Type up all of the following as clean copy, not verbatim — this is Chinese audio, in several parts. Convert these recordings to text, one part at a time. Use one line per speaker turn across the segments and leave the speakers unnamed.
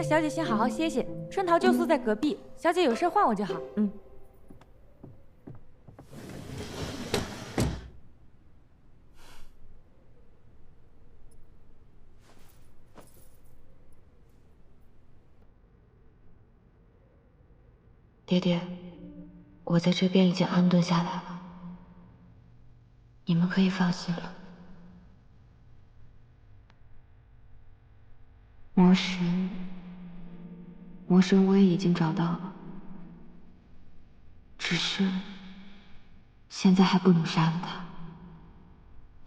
那小姐先好好歇歇，春桃就宿在隔壁，小姐有事唤我就好。嗯。
爹爹，我在这边已经安顿下来了，你们可以放心了。魔神我也已经找到了，只是现在还不能杀了他，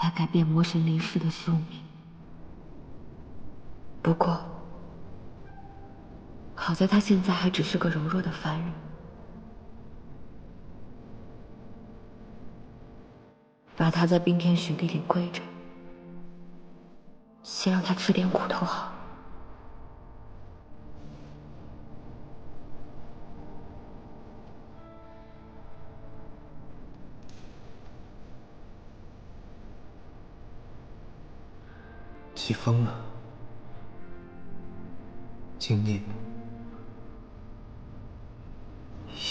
来改变魔神离世的宿命。不过，好在他现在还只是个柔弱的凡人，把他在冰天雪地里跪着，先让他吃点苦头好。
起风了，今年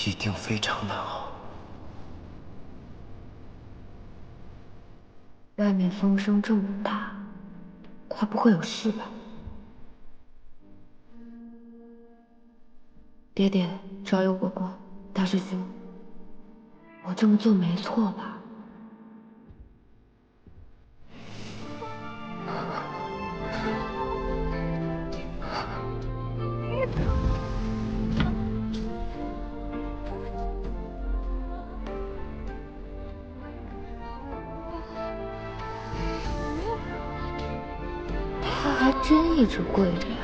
一定非常难熬。
外面风声这么大，他不会有事吧？爹爹，少有果果，大师兄，我这么做没错吧？他还真一直跪着呀。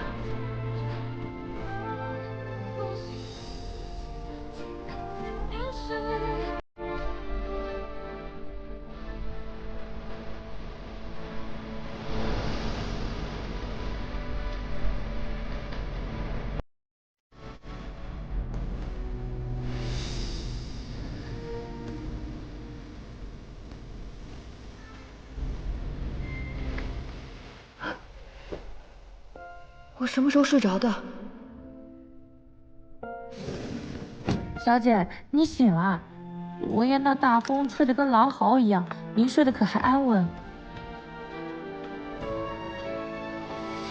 我什么时候睡着的？
小姐，你醒了？昨夜那大风吹得跟狼嚎一样，您睡得可还安稳？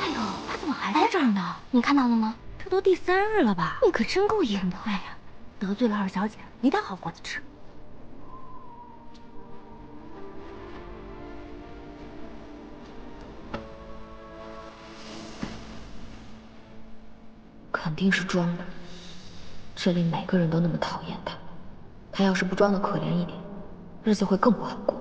哎呦，他怎么还在这儿呢？你看到了吗？这都第3日了吧？你可真够硬的！哎呀，得罪了二小姐，没点好果子吃。
肯定是装的。这里每个人都那么讨厌他，他要是不装的可怜一点，日子会更不好过。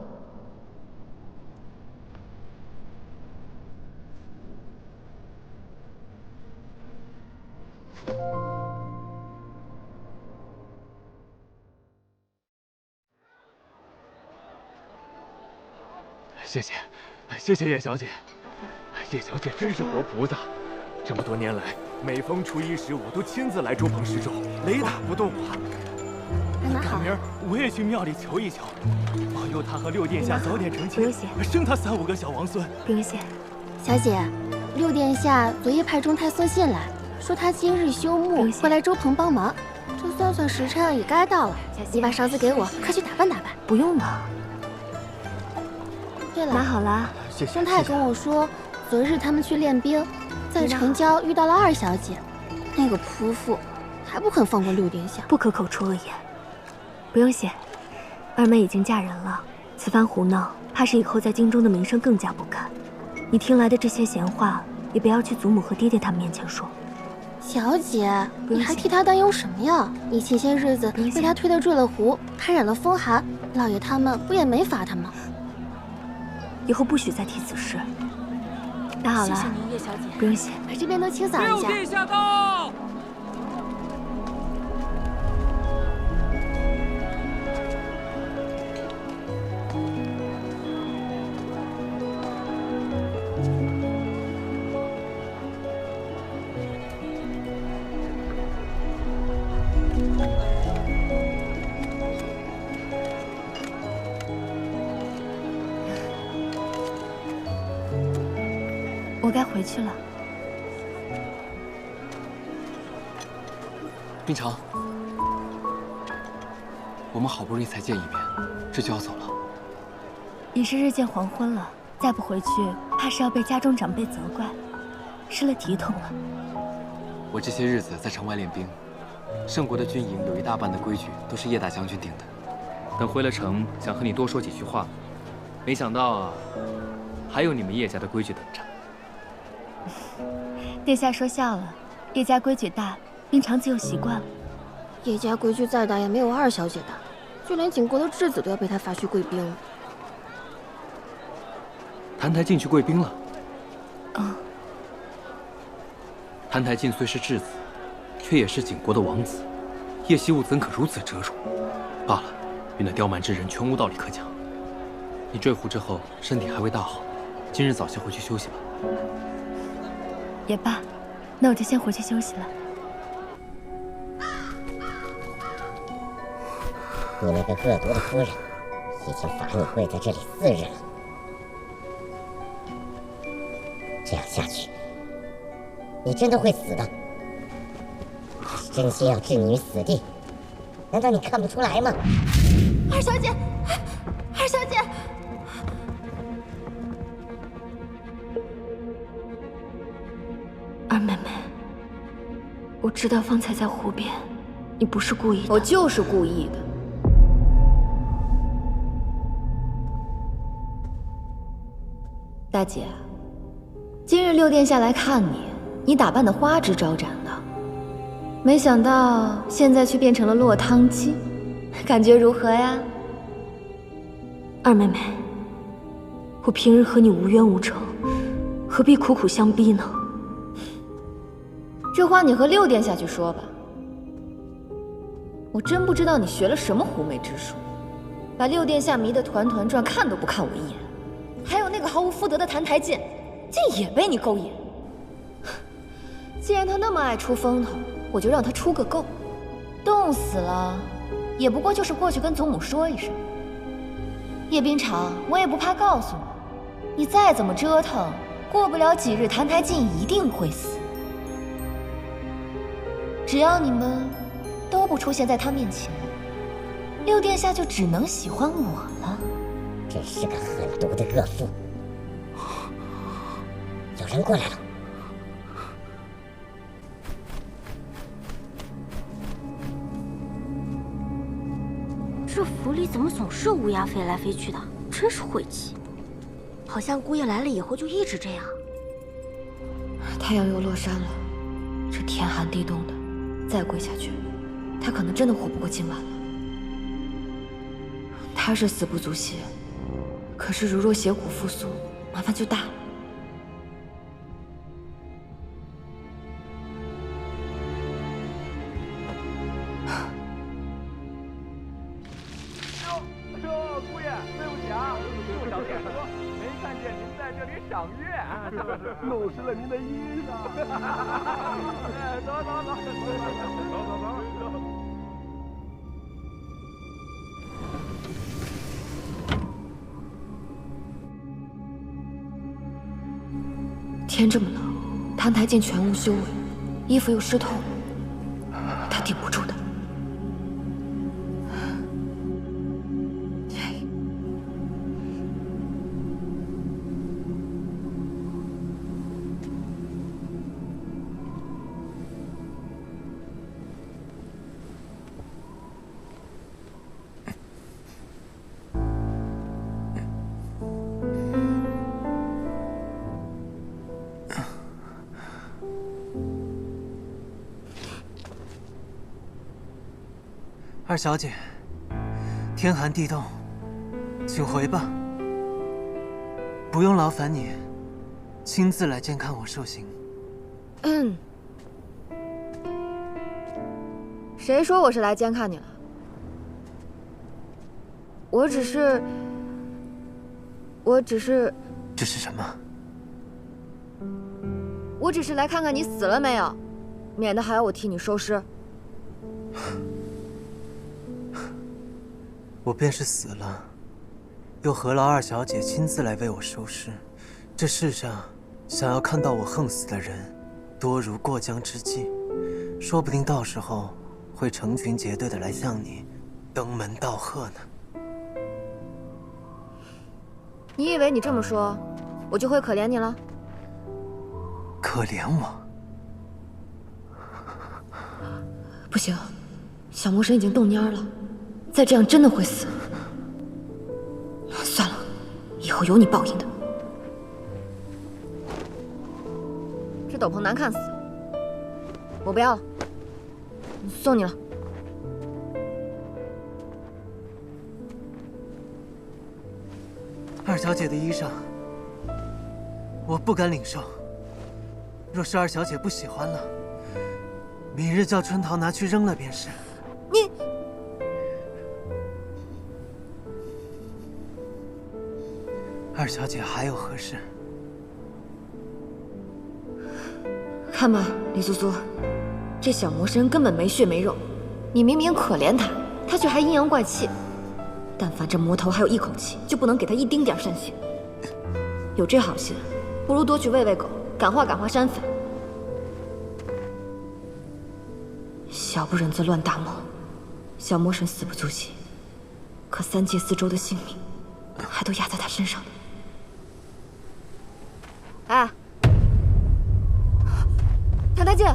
谢谢，谢谢叶小姐。叶小姐真是活菩萨，这么多年来，每逢初一十五都亲自来周棚施粥，雷打不动啊。大明儿我也去庙里求一求，保佑他和六殿下早点成亲，生他3、5个小王孙。
不用谢，小姐，六殿下昨夜派中太送信来，说他今日休沐，会来周棚帮忙。这算算时辰也该到了，你把勺子给我，快去打扮打扮。不用了。对了，拿好了。中太跟我说，昨日他们去练兵，在城郊遇到了二小姐，那个泼妇还不肯放过六殿下，
不可口出恶言。不用谢，二妹已经嫁人了，此番胡闹，怕是以后在京中的名声更加不堪。你听来的这些闲话，也不要去祖母和爹爹他们面前说。
小姐，你还替他担忧什么呀？你前些日子被他推得坠了湖，还染了风寒，老爷他们不也没罚他吗？
以后不许再提此事。打好了，
谢谢您，叶小姐。
不用谢，
把这边都清扫一下。
六殿下到。
我该回去了。
冰城，我们好不容易才见一面，这就要走了。
已是日渐黄昏了，再不回去，怕是要被家中长辈责怪，失了体统了。
我这些日子在城外练兵，圣国的军营有一大半的规矩都是叶大将军定的。等回了城，想和你多说几句话，没想到啊，还有你们叶家的规矩等着。
殿下说笑了，叶家规矩大，冰长自有习惯了。
叶家规矩再大也没有二小姐大，就连景国的质子都要被她发去贵宾了。
谭台烬去贵宾了。
哦。
谭台烬虽是质子，却也是景国的王子，叶惜雾怎可如此折辱？罢了，与那刁蛮之人全无道理可讲。你坠湖之后身体还未大好，今日早些回去休息吧。
也罢，那我就先回去休息了。
你那个恶毒的夫人，已经罚你跪在这里4日了。这样下去，你真的会死的。他是真心要置你于死地，难道你看不出来吗？
二小姐，二小姐。
二妹妹，我知道方才在湖边，你不是故意的。
我就是故意的。大姐，今日六殿下来看你，你打扮的花枝招展的，没想到现在却变成了落汤鸡，感觉如何呀？
二妹妹，我平日和你无冤无仇，何必苦苦相逼呢？
这话你和六殿下去说吧。我真不知道你学了什么狐媚之术，把六殿下迷得团团转，看都不看我一眼。还有那个毫无夫德的谭台烬，竟也被你勾引。既然他那么爱出风头，我就让他出个够。冻死了，也不过就是过去跟祖母说一声。叶冰长，我也不怕告诉你，你再怎么折腾，过不了几日，谭台烬一定会死。只要你们都不出现在他面前，六殿下就只能喜欢我了。
真是个狠毒的恶妇！有人过来了。
这府里怎么总是乌鸦飞来飞去的？真是晦气。好像姑爷来了以后就一直这样。
太阳又落山了，这天寒地冻的，再跪下去，他可能真的活不过今晚了。他是死不足惜，可是如若血骨复苏，麻烦就大了。
姑爷，对不起啊，陆小姐说没看见您在这里赏月，弄湿了您的衣裳。走走走，走走走。
天这么冷，谭台烬全无修为，衣服又湿透，他顶不住的。
二小姐，天寒地冻，请回吧。不用劳烦你亲自来监看我受刑。
谁说我是来监看你了？我只是……
这是什么？
我只是来看看你死了没有，免得还要我替你收尸。
我便是死了，又何劳二小姐亲自来为我收尸？这世上想要看到我横死的人，多如过江之鲫，说不定到时候会成群结队的来向你登门道贺呢？
你以为你这么说，我就会可怜你了？
可怜我？
不行，小魔神已经动蔫了，再这样真的会死。算了，以后有你报应的。这斗篷难看死了，我不要了，送你了。
二小姐的衣裳，我不敢领受。若是二小姐不喜欢了，明日叫春桃拿去扔了便是。
你，
二小姐还有何事？
看吧，李苏苏，这小魔神根本没血没肉，你明明可怜他，他却还阴阳怪气。但凡这魔头还有一口气，就不能给他一丁点善心。有这好心，不如多去喂喂狗，感化感化山匪。小不忍则乱大谋，小魔神死不足惜，可三界四周的性命，还都压在他身上。哎，唐太剑，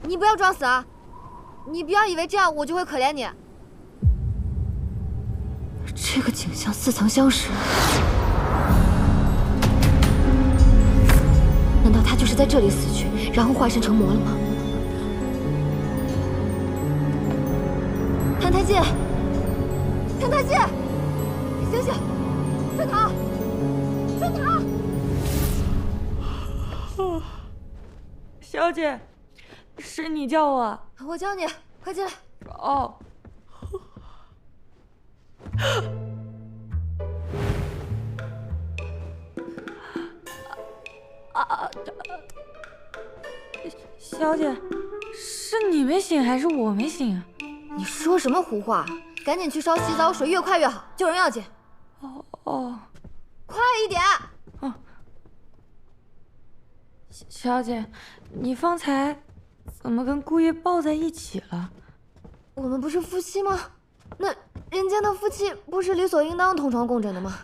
你不要装死啊！你不要以为这样我就会可怜你。这个景象似曾相识，难道他就是在这里死去，然后化身成魔了吗？谭太剑，谭太剑，醒醒！春桃，春桃！
小姐，是你叫我？
我叫你，快进来。
哦。小姐，是你没醒还是我没醒啊？
你说什么胡话？赶紧去烧洗澡水，越快越好，救人要紧。
哦，
快一点！
哦，小姐，你方才怎么跟顾夜抱在一起了？
我们不是夫妻吗？那人间的夫妻不是理所应当同床共枕的吗？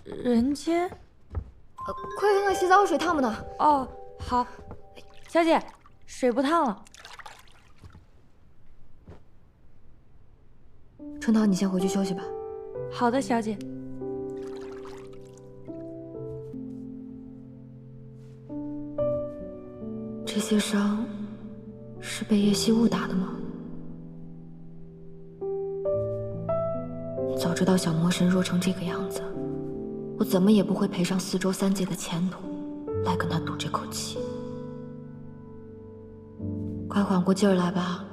人间？
快看看洗澡水烫不烫？
哦，好。小姐，水不烫了。
春桃，你先回去休息吧。
好的，小姐。
这些伤是被叶夕雾打的吗？早知道小魔神弱成这个样子，我怎么也不会赔上四周三界的前途，来跟他赌这口气。快缓过劲儿来吧，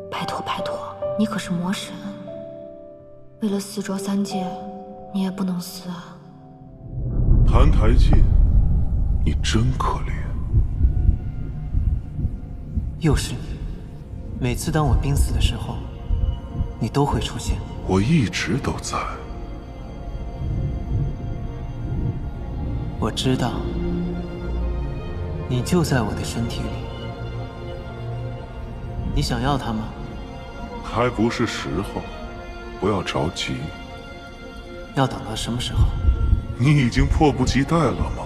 拜托拜托，你可是魔神，为了四周三界，你也不能死啊！
谭台烬，你真可怜。
又是你，每次当我濒死的时候，你都会出现。
我一直都在。
我知道，你就在我的身体里。你想要它吗？
还不是时候，不要着急。
要等到什么时候？
你已经迫不及待了吗？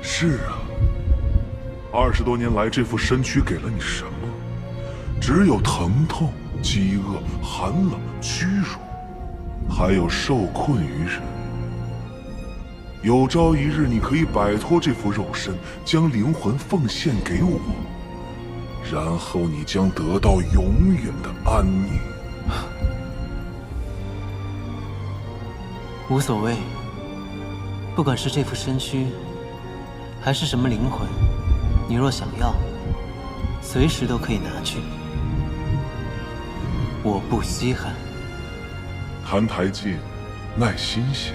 是啊，20多年来，这副身躯给了你什么？只有疼痛、饥饿、寒冷、屈辱，还有受困于人。有朝一日，你可以摆脱这副肉身，将灵魂奉献给我，然后你将得到永远的安宁。
无所谓，不管是这副身躯，还是什么灵魂，你若想要，随时都可以拿去。我不稀罕。
谭台烬，耐心些。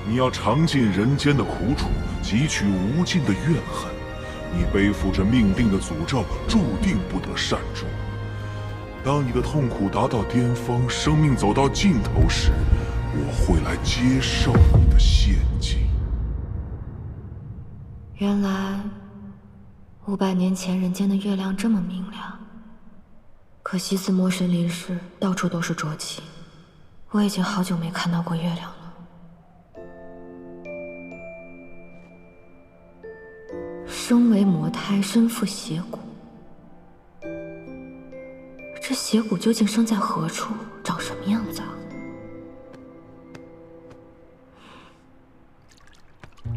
你要尝尽人间的苦楚，汲取无尽的怨恨。你背负着命定的诅咒，注定不得善终。当你的痛苦达到巅峰，生命走到尽头时，我会来接受你的献祭。
原来500年前人间的月亮这么明亮，可惜自魔神离世，到处都是浊气。我已经好久没看到过月亮了。生为魔胎，身负邪骨。这邪骨究竟生在何处，长什么样子啊？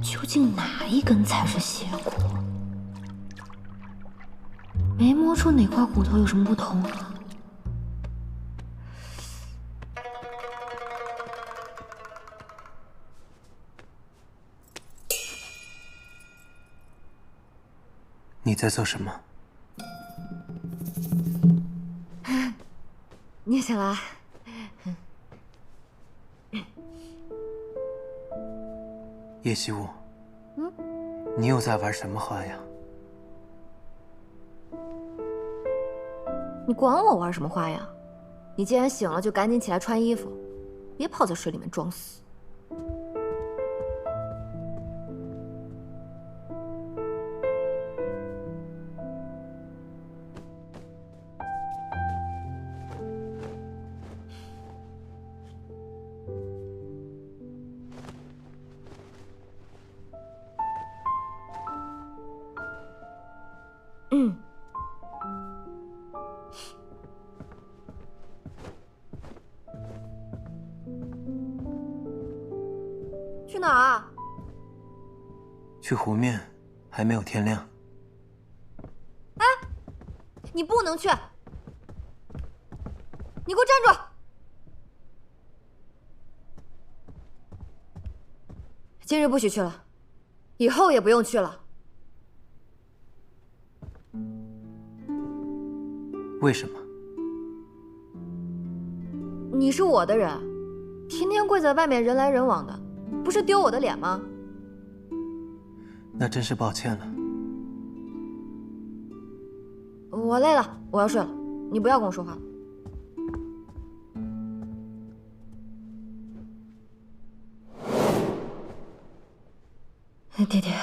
究竟哪一根才是邪骨？没摸出哪块骨头有什么不同啊。
你在做什么？
你也醒了？
叶希雾，你又在玩什么花样？
你管我玩什么花样？你既然醒了，就赶紧起来穿衣服，别泡在水里面装死。去哪儿啊？
去湖面，还没有天亮。
哎，你不能去！你给我站住！今日不许去了，以后也不用去了。
为什么？
你是我的人，天天跪在外面人来人往的，不是丢我的脸吗？
那真是抱歉了。
我累了，我要睡了，你不要跟我说话。爹爹，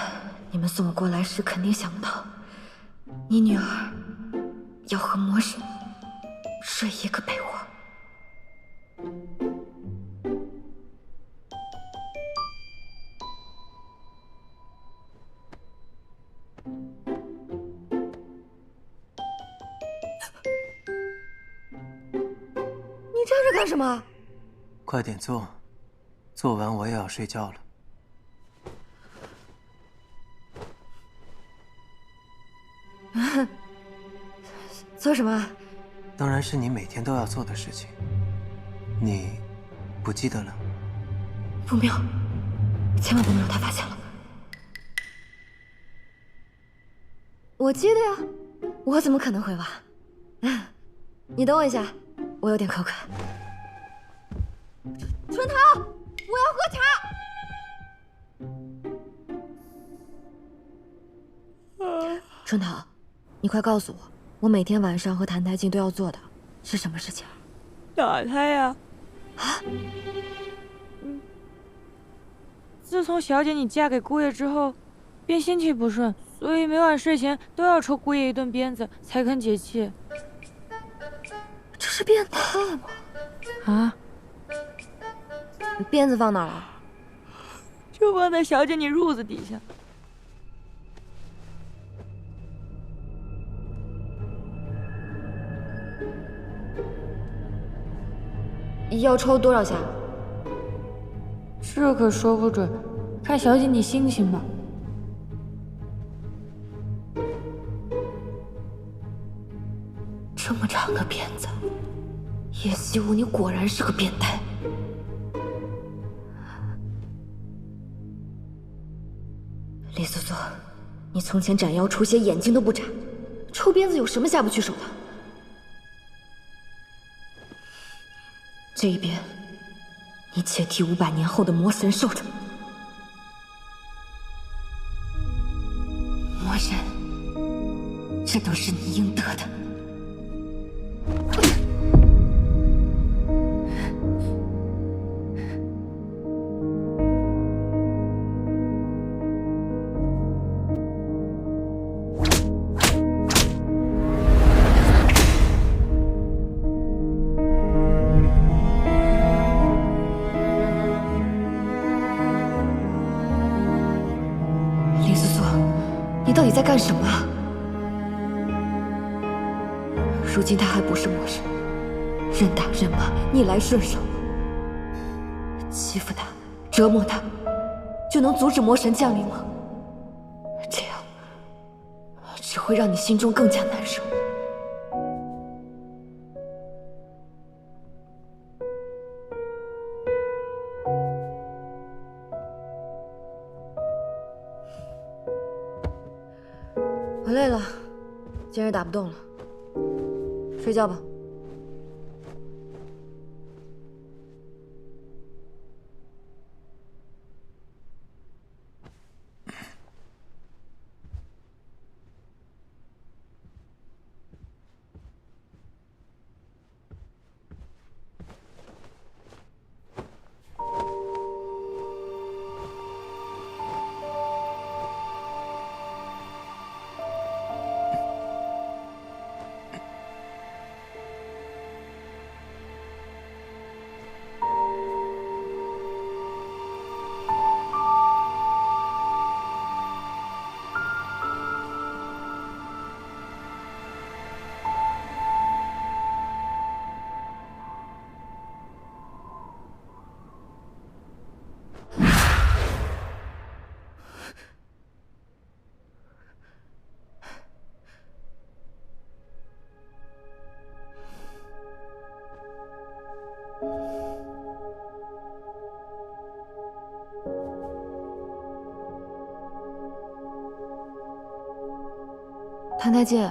你们送我过来时肯定想不到，你女儿要和魔神睡一个被窝。你站着干什么？
快点做，做完我也要睡觉了。
做什么？
当然是你每天都要做的事情。你不记得了？
不妙，千万不能让他发现了。我记得呀，我怎么可能会忘？你等我一下，我有点口渴。春桃，我要喝茶。春桃，你快告诉我，我每天晚上和谭台烬都要做的是什么事情？
打他呀！啊？自从小姐你嫁给姑爷之后，便心气不顺，所以每晚睡前都要抽姑爷一顿鞭子才肯解气。
这是变态吗？
啊？
你鞭子放哪儿了？
就放在小姐你褥子底下。
要抽多少下？
这可说不准，看小姐你心情吧。
这么长的鞭子，叶希雾，你果然是个变态。李素素，你从前斩妖除邪，眼睛都不眨，抽鞭子有什么下不去手的？这一鞭，你且替500年后的魔神受着。魔神，这都是你应得的。干什么啊？如今他还不是魔神，任打任骂，逆来顺受，欺负他，折磨他，就能阻止魔神降临吗？这样只会让你心中更加难受。我累了，今日打不动了，睡觉吧。谭太介，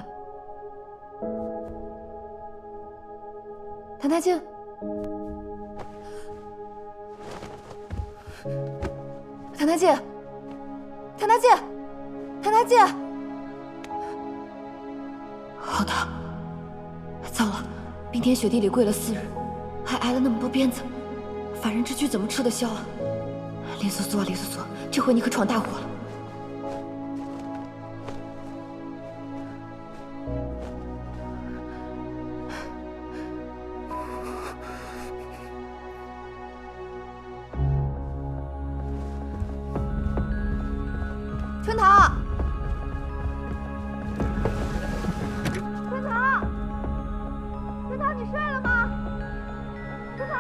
谭太介，谭太介，谭太介，谭太介，好疼！糟了，冰天雪地里跪了4日，还挨了那么多鞭子，凡人之躯怎么吃得消啊？林素素啊，林素素，这回你可闯大祸了！春桃，春桃，春桃，你睡了吗？春桃，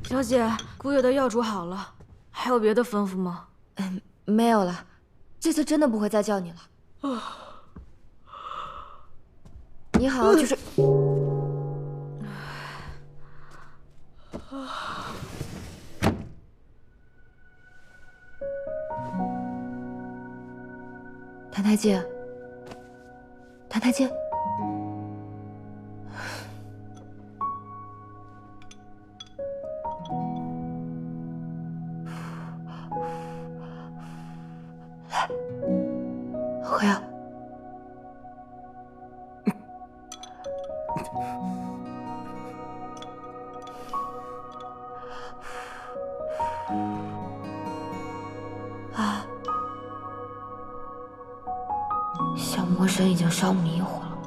小姐，姑爷的药煮好了，还有别的吩咐吗？
没有了，这次真的不会再叫你了。你好好去睡。谭太介，谭太介，来，回啊！啊！小魔神已经烧迷糊了，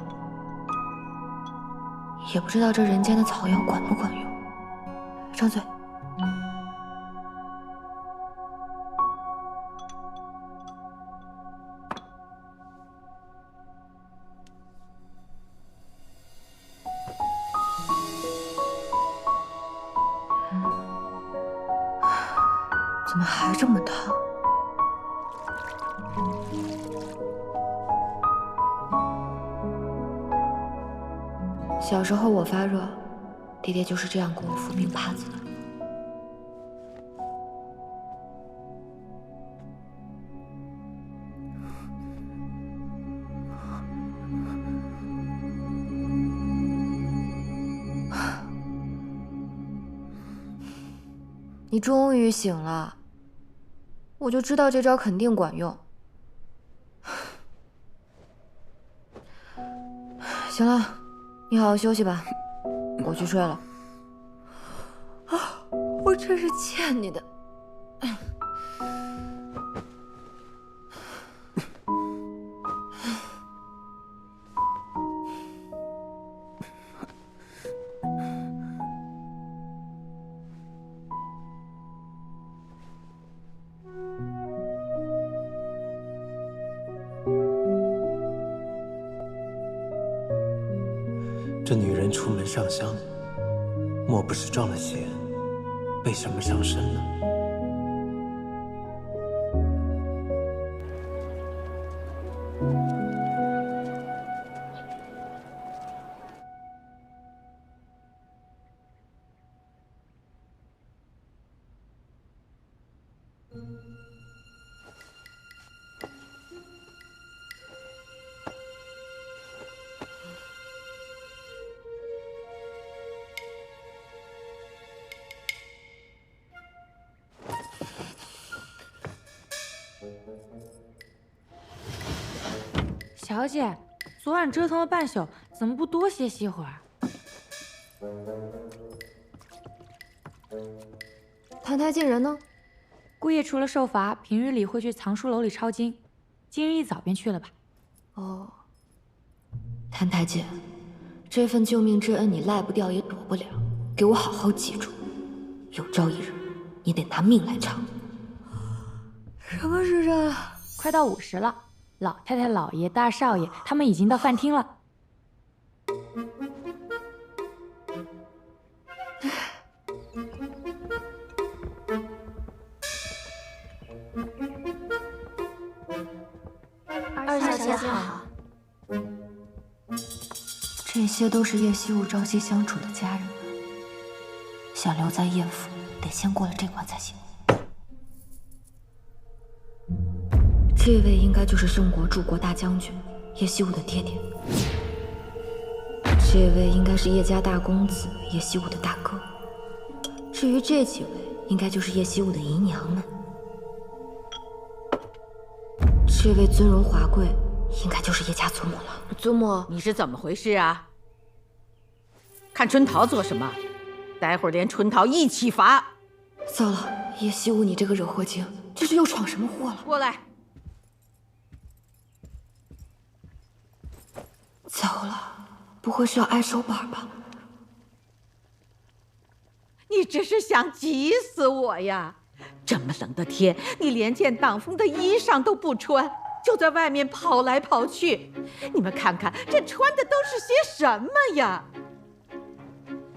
也不知道这人间的草药管不管用。张嘴。怎么还这么烫？小时候我发热，爹爹就是这样给我敷冰帕子的。你终于醒了，我就知道这招肯定管用。行了，你好好休息吧，我去睡了。啊，我真是欠你的。
这女人出门上香，莫不是撞了邪，被什么上身了？
小姐，昨晚折腾了半宿，怎么不多歇息会儿？
澹台烬人呢？
姑爷除了受罚，平日里会去藏书楼里抄经，今日一早便去了吧？
哦，澹台烬，这份救命之恩你赖不掉也躲不了，给我好好记住，有朝一日你得拿命来偿。什么时辰？
快到午时了。老太太、老爷、大少爷，他们已经到饭厅了。
二小姐好。这些都是叶惜雾朝夕相处的家人们，想留在叶府，得先过了这关才行。这位应该就是圣国柱国大将军叶惜雾的爹爹，这位应该是叶家大公子叶惜雾的大哥，至于这几位，应该就是叶惜雾的姨娘们。这位尊荣华贵，应该就是叶家祖母了。
祖母，你是怎么回事啊？看春桃做什么？待会儿连春桃一起罚。
糟了，叶惜雾，你这个惹祸精，这是又闯什么祸了？
过来。
糟了，不会是要挨手板吧？
你这是想急死我呀！这么冷的天，你连件挡风的衣裳都不穿，就在外面跑来跑去。你们看看，这穿的都是些什么呀？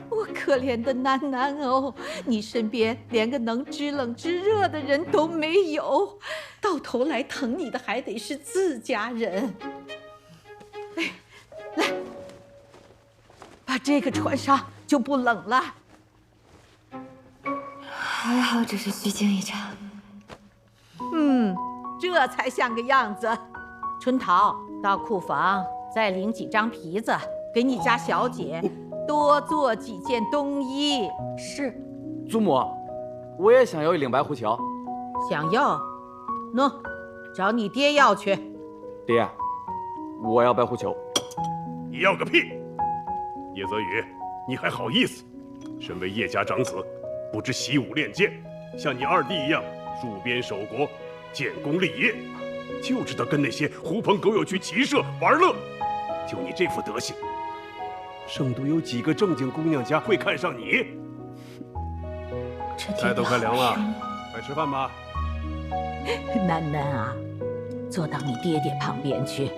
我可怜的楠楠哦，你身边连个能知冷知热的人都没有，到头来疼你的还得是自家人。哎，来，把这个穿上就不冷了。
还好只是虚惊一场。
这才像个样子。春桃，到库房再领几张皮子，给你家小姐多做几件冬衣。
是。
祖母，我也想要一领白狐裘。
想要？喏，找你爹要去。
爹，我要白狐裘。
你要个屁！叶泽宇，你还好意思？身为叶家长子，不知习武练剑，像你二弟一样戍边守国、建功立业，就知道跟那些狐朋狗友去骑射玩乐。就你这副德行，圣都有几个正经姑娘家会看上你？菜都快凉了，快吃饭吧。
楠楠啊，坐到你爹爹旁边去。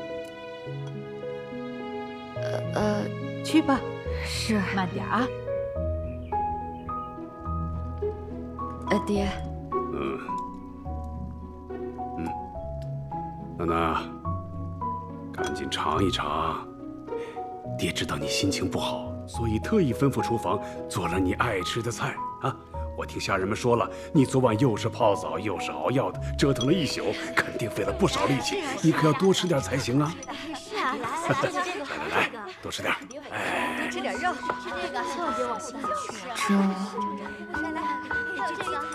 去吧。
是。
慢点啊。
爹。
楠楠，赶紧尝一尝。爹知道你心情不好，所以特意吩咐厨房做了你爱吃的菜啊。我听下人们说了，你昨晚又是泡澡又是熬药的，折腾了一宿，肯定费了不少力气。你可要多吃点才行啊！
是啊，来，
多吃点。
多吃点肉，吃这个，千万别往心里去。
这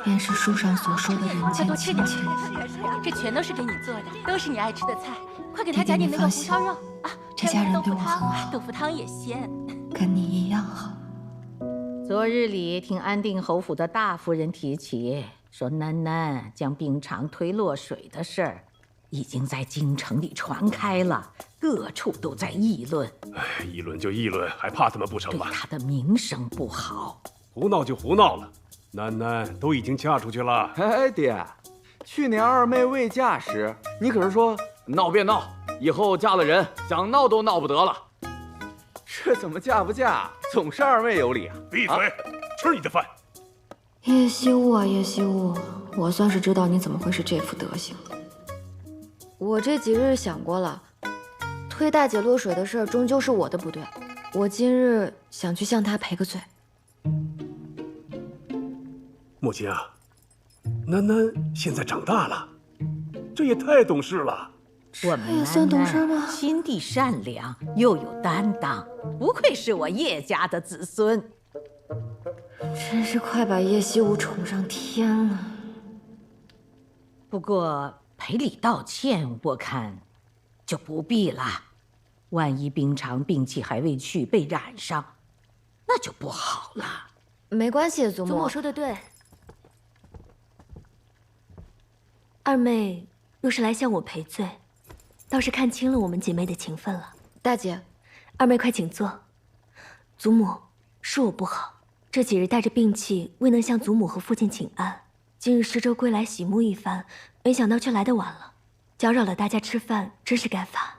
便是书上所说的人间亲情。
这全都是给你做的，都是你爱吃的菜。快给他加点那个红烧肉啊！
这家人对我很好，
豆腐汤也鲜，
跟你一样好。
昨日里听安定侯府的大夫人提起，说楠楠将冰场推落水的事儿，已经在京城里传开了，各处都在议论。
哎，议论就议论，还怕他们不成吗？
对他的名声不好。
胡闹就胡闹了，楠楠都已经嫁出去了。
哎，爹，去年二妹未嫁时，你可是说闹便闹，以后嫁了人想闹都闹不得了。
这怎么嫁不嫁，总是二位有理啊！
闭嘴，吃你的饭。
叶惜雾啊，叶惜雾，我算是知道你怎么会是这副德行。我这几日想过了，推大姐落水的事儿终究是我的不对，我今日想去向她赔个罪。
莫青啊，楠楠现在长大了，这也太懂事了。
我们
也算懂事吗？
心地善良，又有担当，不愧是我叶家的子孙。
真是快把叶惜雾宠上天了。
不过赔礼道歉，我看就不必了。万一冰常病气还未去，被染上，那就不好了。
没关系，祖母。
祖母说的对。二妹若是来向我赔罪，倒是看清了我们姐妹的情分了。
大姐，
二妹快请坐。祖母，是我不好，这几日带着病气，未能向祖母和父亲请安。今日施粥归来洗沐一番，没想到却来得晚了，搅扰了大家吃饭，真是该罚。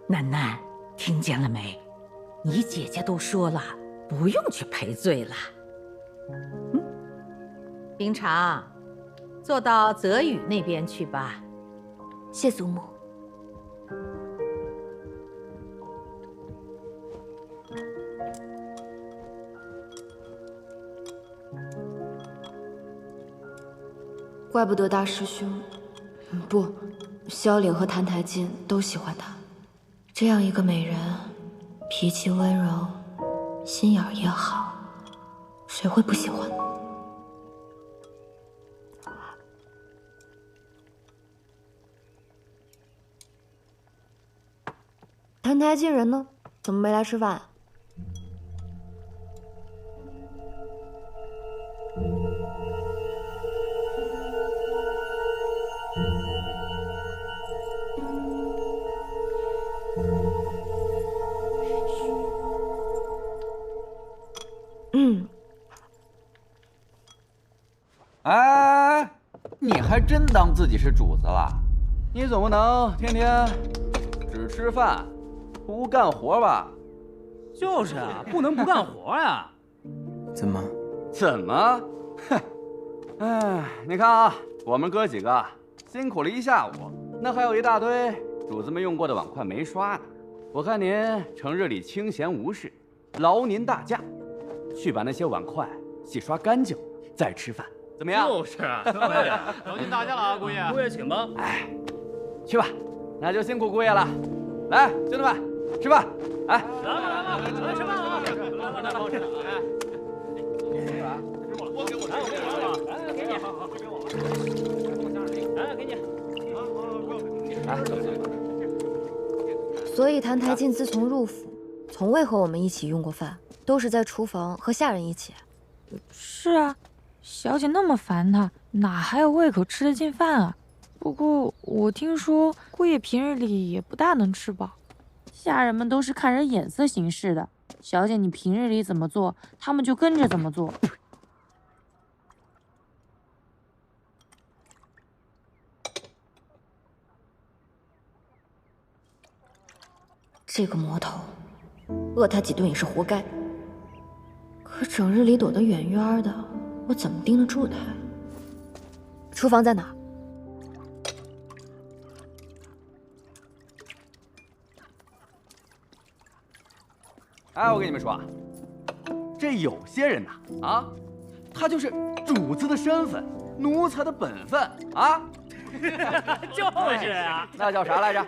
楠楠，听见了没？你姐姐都说了，不用去赔罪了。冰常，坐到泽宇那边去吧。
谢祖母。
怪不得大师兄，不，萧岭和谭台烬都喜欢她。这样一个美人，脾气温柔，心眼儿也好，谁会不喜欢呢？谭台烬人呢？怎么没来吃饭？
哎，你还真当自己是主子了？你总不能天天只吃饭不干活吧？
就是啊，不能不干活呀。
怎么？
哼！哎，你看啊，我们哥几个辛苦了一下午，那还有一大堆主子们用过的碗筷没刷呢。我看您成日里清闲无事，劳您大驾，去把那些碗筷洗刷干净，再吃饭。怎么样？
就是啊，对呀，劳您大驾了啊，姑爷。姑爷请吧。
哎，去吧，那就辛苦姑爷了。来，兄弟们，吃饭！哎，
来，吃饭啊！来，包吃。哎，我给我，来，给你，好，给我，来，给你。
所以谭台烬自从入府，从未和我们一起用过饭，都是在厨房和下人一起。
是啊，小姐那么烦他，哪还有胃口吃得进饭啊？不过我听说姑爷平日里也不大能吃饱，下人们都是看人眼色行事的。小姐你平日里怎么做，他们就跟着怎么做。
这个魔头，饿他几顿也是活该。可整日里躲得远远的，我怎么盯得住他？厨房在哪儿？
哎，我跟你们说啊，这有些人呐，他就是主子的身份，奴才的本分啊。
就是啊，
那叫啥来着？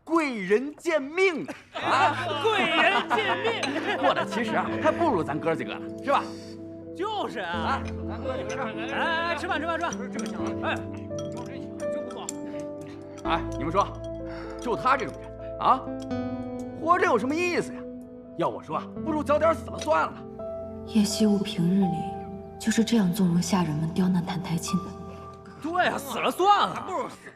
贵人见命啊！
贵人见命，
过得其实啊，还不如咱哥几个呢，是吧？
就是啊，
咱哥几个
哎，吃饭，这个香，哎，真不错。
哎，你们说，就他这种人啊，活着有什么意思呀？要我说啊，不如早点死了算了。
叶惜雾平日里就是这样纵容下人们刁难谭台烬的。
对啊，死了算了，还不如死了。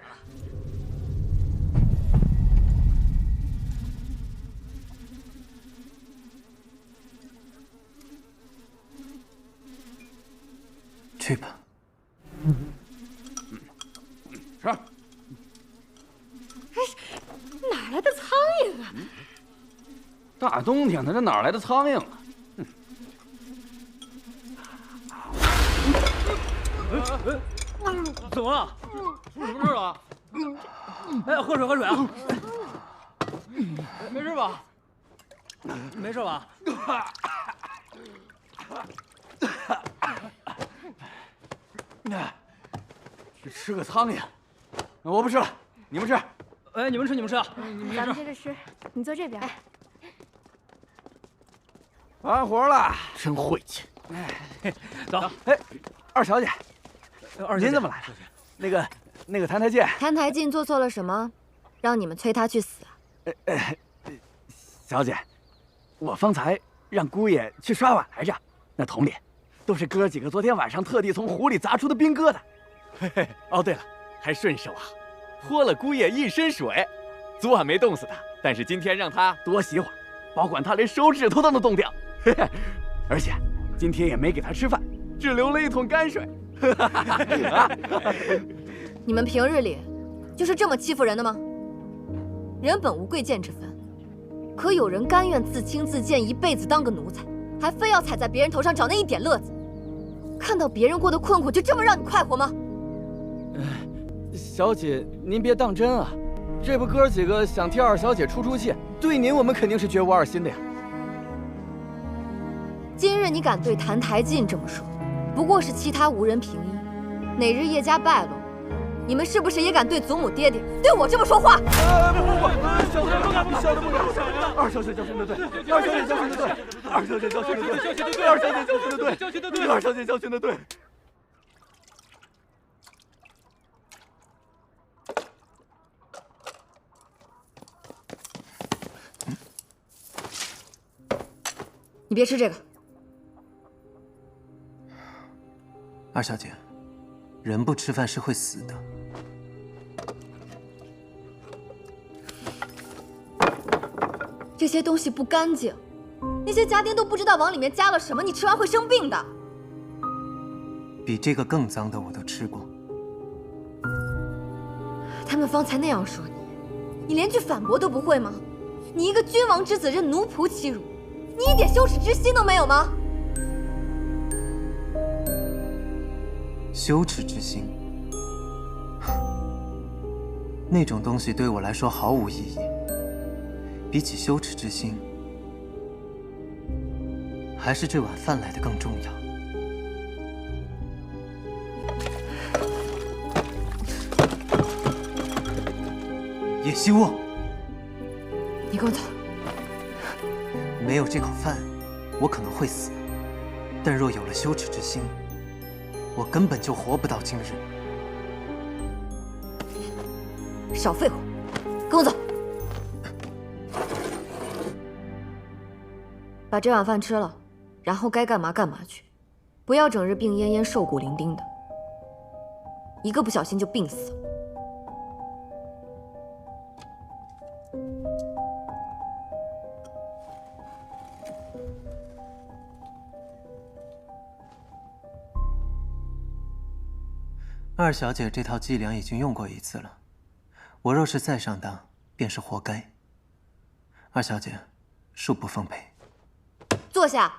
去吧。
吃。
哪来的苍蝇啊？
大冬天的，这哪来的苍蝇啊？
怎么了？出什么事了？哎，喝水啊！没事吧？没事吧？
去吃个苍蝇，我不吃了，你们吃。
哎，你们吃。
咱们接着吃，你坐这边。
完活了，
真晦气。
走。
哎，二小姐，您怎么来了？那个谭台烬，
谭台烬做错了什么，让你们催他去死啊？
小姐，我方才让姑爷去刷碗来着，那桶里都是哥几个昨天晚上特地从湖里砸出的冰疙瘩。嘿嘿，哦对了，还顺手泼了姑爷一身水。昨晚没冻死他，但是今天让他多洗会儿，保管他连手指头都能冻掉。嘿嘿，而且今天也没给他吃饭，只留了一桶泔水。
你们平日里就是这么欺负人的吗？人本无贵贱之分，可有人甘愿自轻自贱，一辈子当个奴才，还非要踩在别人头上找那一点乐子？看到别人过得困苦，就这么让你快活吗？
小姐，您别当真啊，这不哥几个想替二小姐出气，对您我们肯定是绝无二心的呀。
今日你敢对谭台烬这么说，不过是其他无人凭依。哪日叶家败落，你们是不是也敢对祖母爹爹对我这么说话？
不，小的不敢，二小姐教训的对，二小姐教训的对，二小姐教训的对，二小姐教训的对，二小姐教训的对。
你别吃这个。
二小姐，人不吃饭是会死的。
这些东西不干净，那些家丁都不知道往里面加了什么，你吃完会生病的。
比这个更脏的我都吃过。
他们方才那样说你，你连句反驳都不会吗？你一个君王之子任奴仆欺辱，你一点羞耻之心都没有吗？
羞耻之心，那种东西对我来说毫无意义。比起羞耻之心，还是这碗饭来的更重要。叶希沃，
你跟我走。
没有这口饭，我可能会死；但若有了羞耻之心，我根本就活不到今日。
少废话，跟我走。把这碗饭吃了，然后该干嘛干嘛去，不要整日病恹恹、瘦骨伶仃的，一个不小心就病死了。
二小姐这套伎俩已经用过一次了，我若是再上当，便是活该。二小姐，恕不奉陪。
坐下。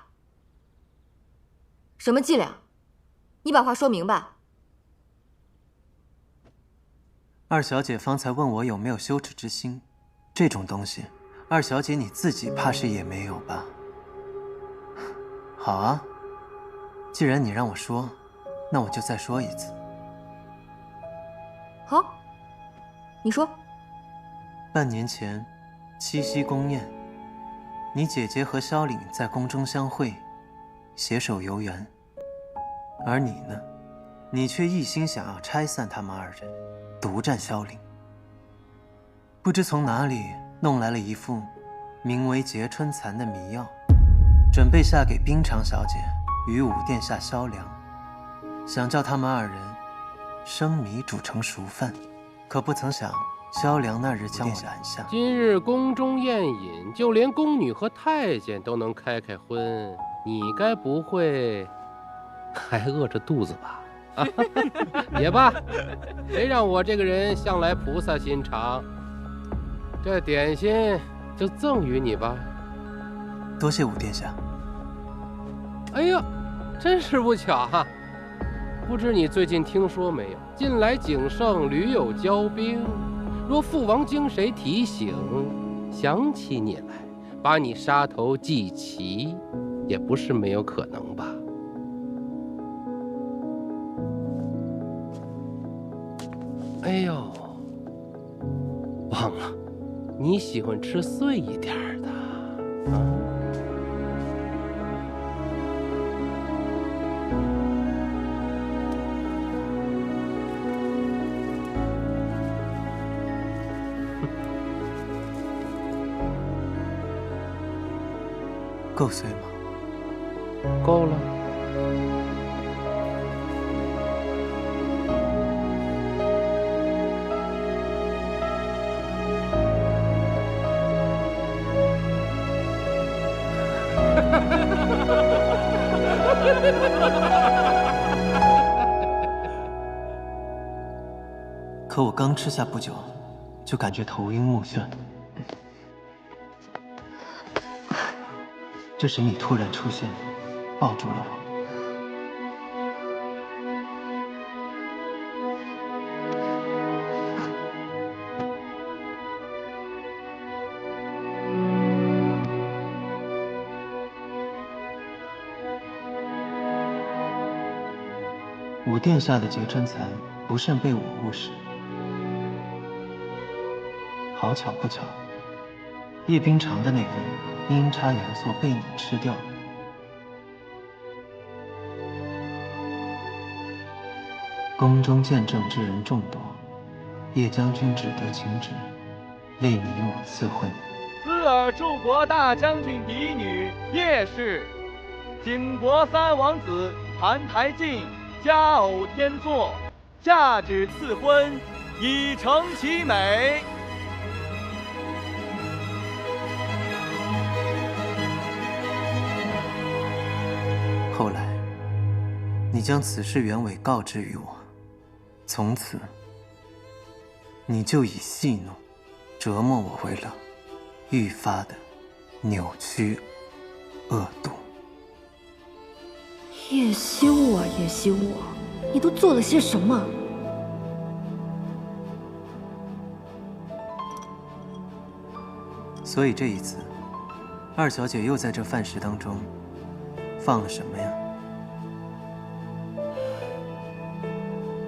什么伎俩？你把话说明白。
二小姐方才问我有没有羞耻之心，这种东西，二小姐你自己怕是也没有吧？好啊，既然你让我说，那我就再说一次。
好，你说。
半年前，七夕宫宴，你姐姐和萧凛在宫中相会，携手游园。而你呢，你却一心想要拆散他们二人，独占萧凛。不知从哪里弄来了一副名为结春蚕的迷药，准备下给冰长小姐与武殿下萧良，想叫他们二人生米煮成熟饭。可不曾想，萧良那日将我拦下。
今日宫中宴饮，就连宫女和太监都能开荤，你该不会还饿着肚子吧？啊，也罢，谁让我这个人向来菩萨心肠。这点心就赠予你吧。
多谢武殿下。
哎呀，真是不巧哈！不知你最近听说没有？近来景圣屡有骄兵，若父王经谁提醒，想起你来，把你杀头祭旗，也不是没有可能吧？哎呦，忘了，你喜欢吃碎一点的啊。
够碎吗？
够了。
可我刚吃下不久，就感觉头晕目眩。这时你突然出现，抱住了我。武殿下的劫川才不慎被我误视，好巧不巧，叶冰长的那份阴差阳错被你吃掉了。宫中见证之人众多，叶将军只得请旨，为你我赐婚。
兹尔柱国大将军嫡女叶氏，景国三王子澹台烬佳偶天作，下旨赐婚，以成其美。
后来，你将此事原委告知于我，从此，你就以戏弄、折磨我为乐，愈发的扭曲、恶毒。
叶修啊，叶修啊，你都做了些什么？
所以这一次，二小姐又在这饭食当中放了什么呀？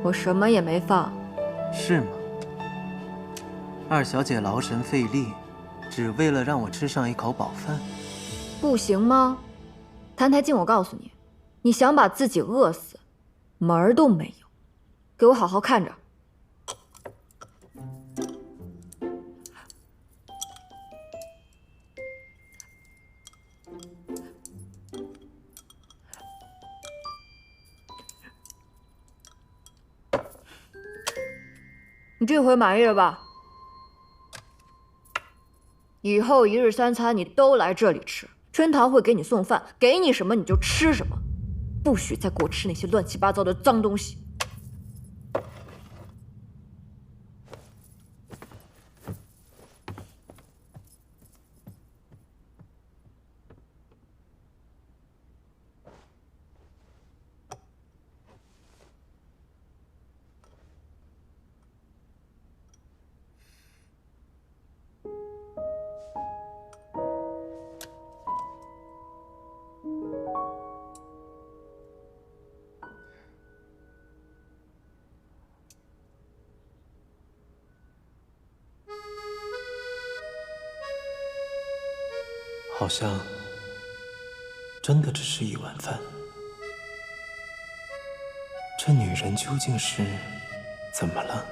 我什么也没放。
是吗？二小姐劳神费力，只为了让我吃上一口饱饭，
不行吗？澹台烬，我告诉你，你想把自己饿死，门儿都没有。给我好好看着。你这回满意了吧？以后一日三餐你都来这里吃，春堂会给你送饭，给你什么你就吃什么，不许再给我吃那些乱七八糟的脏东西。
好像真的只是一碗饭。这女人究竟是怎么了？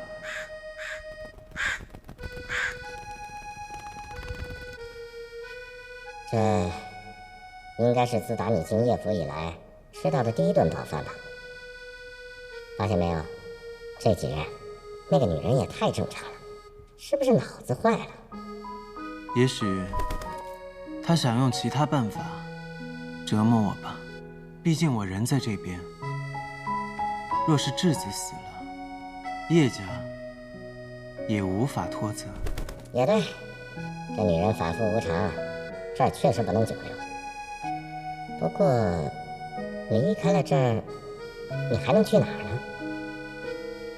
这应该是自打你进叶府以来吃到的第一顿饱饭吧？发现没有，这几日那个女人也太正常了，是不是脑子坏了？
也许她想用其他办法折磨我吧，毕竟我人在这边。若是质子死了，叶家也无法脱责。
也对，这女人反复无常，这儿确实不能久留。不过，离开了这儿，你还能去哪儿呢？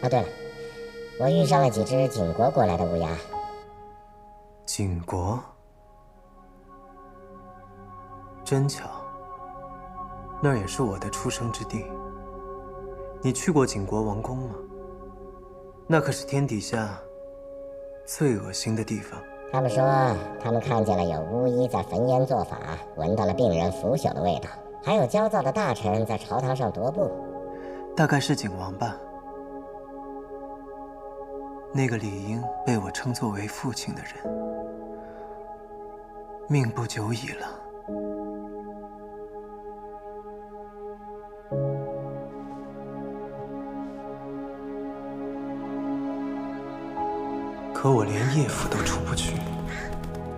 哦，对了，我遇上了几只景国过来的乌鸦。
景国？真巧，那儿也是我的出生之地。你去过景国王宫吗？那可是天底下最恶心的地方。
他们说，他们看见了有巫医在焚烟做法，闻到了病人腐朽的味道，还有焦躁的大臣在朝堂上踱步。
大概是景王吧。那个理应被我称作为父亲的人，命不久矣了。可我连叶府都出不去，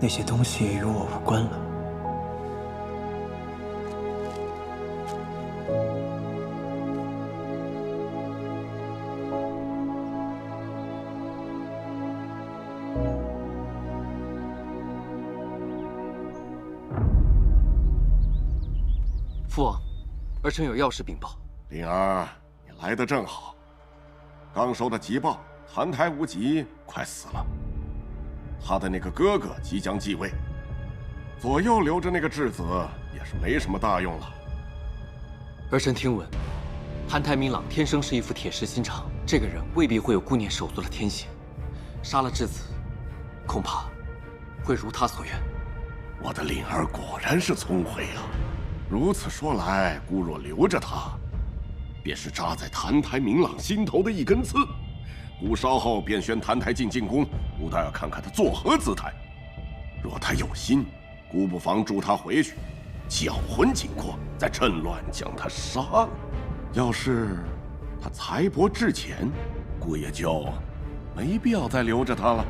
那些东西也与我无关了。
父王，儿臣有要事禀报。
灵儿，你来得正好。刚收到急报，澹台无极快死了，他的那个哥哥即将继位，左右留着那个质子也是没什么大用了。
儿臣听闻，澹台明朗天生是一副铁石心肠，这个人未必会有顾念手足的天性。杀了质子，恐怕会如他所愿。
我的灵儿果然是聪慧啊！如此说来，姑若留着他，便是扎在澹台明朗心头的一根刺。姑稍后便宣澹台烬进宫，姑倒要看看他作何姿态。若他有心，姑不妨助他回去，搅浑景国，再趁乱将他杀了。要是他才薄志浅，姑也就没必要再留着他了。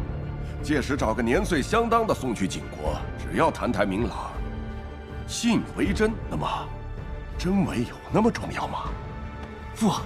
届时找个年岁相当的送去景国，只要澹台明朗信为真，那么真伪有那么重要吗？
父王。